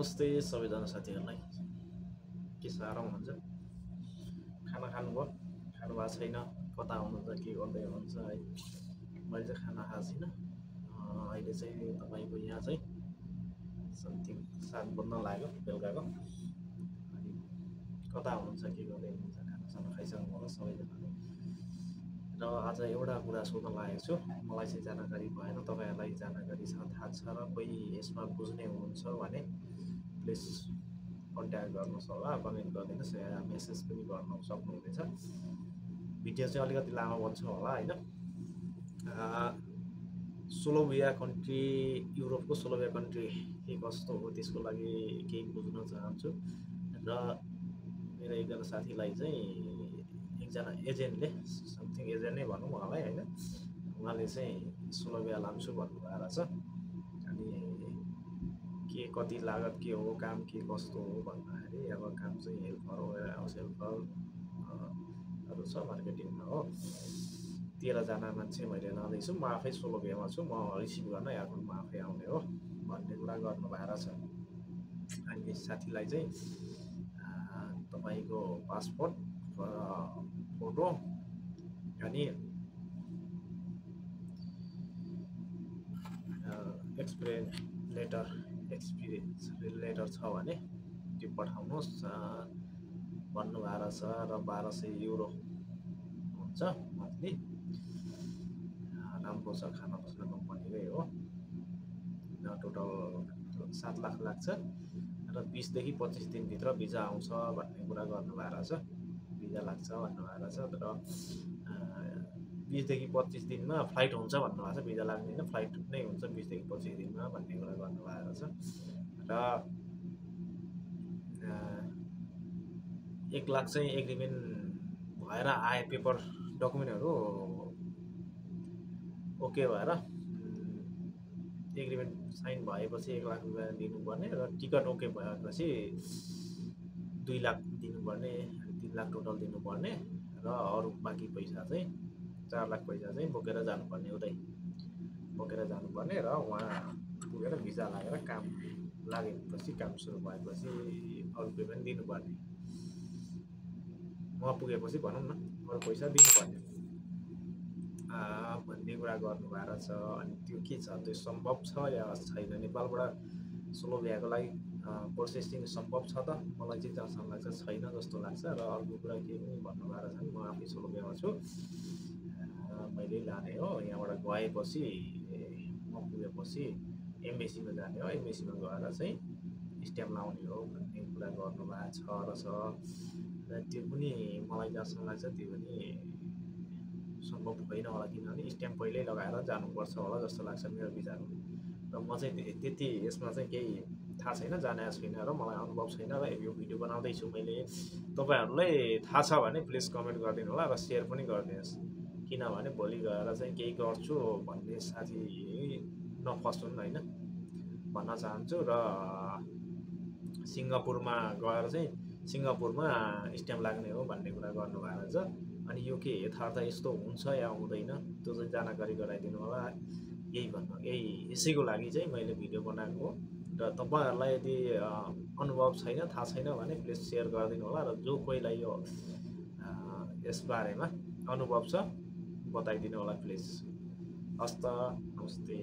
नमस्ते सबैजना साथीहरूलाई के छ आराम हुनुहुन्छ खाना खानुभयो खानु भएको छैन कता हुनुहुन्छ के गर्दै हुनुहुन्छ है मैले चाहिँ खाना खाएको छैन अहिले चाहिँ तपाईँको यहाँ चाहिँ समथिङ 7 बज्न लाग्यो बेलुकाको अनि कता हुनुहुन्छ के गर्दै हुनुहुन्छ खानासाना खाइसक्नु होला सबैजनाले र आज एउटा कुरा सोध्न लागेको छु मलाई चाहिँ जानकारी भएन तपाईँहरूलाई जानकारी छ थाहा छ र कोही यसमा बुझ्ने हुनुहुन्छ भने प्लिज कन्ट्याक्ट गर्नुहोस् होला कमेन्ट गरिदिनुहोस् या मेसेज पनि गर्न सक्नुहुनेछ भिडियो चाहिँ अलिकति लामो बन्छ होला हैन स्लोभिया कन्ट्री युरोपको स्लोभिया कन्ट्री के कस्तो हो त्यसको लागि केही बुझ्न चाहन्छु र मेरो एकजना साथीलाई चाहिँ एकजना एजेन्टले समथिङ एजेन्ट नै भनौँ मलाई हैन उहाँले चाहिँ स्लोभिया लान्छु भन्नुभएको रहेछ अनि के कति लागत के हो काम के कस्तो हो भन्दाखेरि अब काम चाहिँ हेल्परहरू छ मार्केटिङमा हो 13 जना मान्छे मैले लाँदैछु म आफै स्लोभियामा छु म रिसिभ गर्न याको म आफै आउने हो भन्ने कुरा गर्नु भएको छ अनि साथीलाई चाहिँ तपाईको पासपोर्ट फोटो अनि एक्सपिरियन्स लेटर छ भने त्यो पठाउनुहोस् भन्नुभएको रहेछ र 1200 युरो हुन्छ मन्थली राम्रो छ खाना बस्न कम्पनीकै हो टोटल 7 लाख लाग्छ र 20 देखि 25 दिनभित्र भिजा आउँछ भन्ने कुरा गर्नुभएको रहेछ भिजा लाग्छ भन्नुभएको रहेछ तर 20 देखि 25 दिनमा फ्लाइट हुन्छ भन्नुभएको छ भिजा लाग्दैन फ्लाइट नै हुन्छ 20 देखि 25 दिनमा भन्ने कुरा गर्नुभएको रहेछ र 1 लाख चाहिँ एग्रिमेन्ट भएर आए पेपर डकुमेन्टहरू ओके भएर एग्रिमेन्ट साइन भएपछि 1 लाख रुपैयाँ दिनुपर्ने र टिकट ओके भएपछि 2 लाख दिनुपर्ने 3 लाख टोटल दिनुपर्ने र अरु बाँकी पैसा चाहिँ 4 लाख पैसा चाहिँ बोकेर जानुपर्ने उतै बोकेर जानुपर्ने र वहाँ पुगेर भिजा लागेर काम लागेपछि काम सुरु भएपछि अरु पेमेन्ट दिनुपर्ने वहाँ पुगेपछि भनौं न अरु पैसा दिनुपर्ने भन्ने कुरा गर्नुभएको रहेछ अनि त्यो के छ त्यो सम्भव छ या छैन नेपालबाट स्लोभियाको लागि प्रोसेसिङ सम्भव छ त मलाई चाहिँ जहाँसम्म लाग्छ छैन जस्तो लाग्छ र अर्को कुरा के पनि भन्नुभएको रहेछ म आफै स्लोभियामा छु मैले लाने हो यहाँबाट गएपछि म पुगेपछि एम्बेसीमा जाने हो एम्बेसीमा गएर चाहिँ स्ट्याम्प लाउने हो भन्ने कुरा गर्नुभएको छ रहेछ र त्यो पनि मलाई जहाँसम्म लाग्छ त्यो पनि सम्भव होइन होला किनभने स्ट्याम्प पहिल्यै लगाएर जानुपर्छ होला जस्तो लाग्छ मेरो विचारमा र म चाहिँ त्यति यसमा चाहिँ केही थाहा छैन जाने छैन र मलाई अनुभव छैन र यो भिडियो बनाउँदैछु मैले तपाईहरुलाई थाहा छ भने प्लिज कमेन्ट गरिदिनु होला र शेयर पनि गरिदिनुहोस् किनभने भोलि गएर चाहिँ केही गर्छु भन्ने साथी नफसुन् हैन भन्न चाहन्छु र सिङ्गापुरमा गएर चाहिँ सिङ्गापुरमा स्ट्याम्प लाग्ने हो भन्ने कुरा गर्नुभएको छ अनि यो के यथार्थ यस्तो हुन्छ या हुँदैन त्यो चाहिँ जानकारी गराइदिनु होला यही यसैको लागि चाहिँ मैले भिडियो बनाएको हो र तपाईहरुलाई यदि अनुभव छैन थाहा छैन भने प्लिज शेयर गरिदिनु होला र जो कोहीलाई यो यस बारेमा अनुभव छ बताइदिनु होला प्लिज हस्त नमस्ते।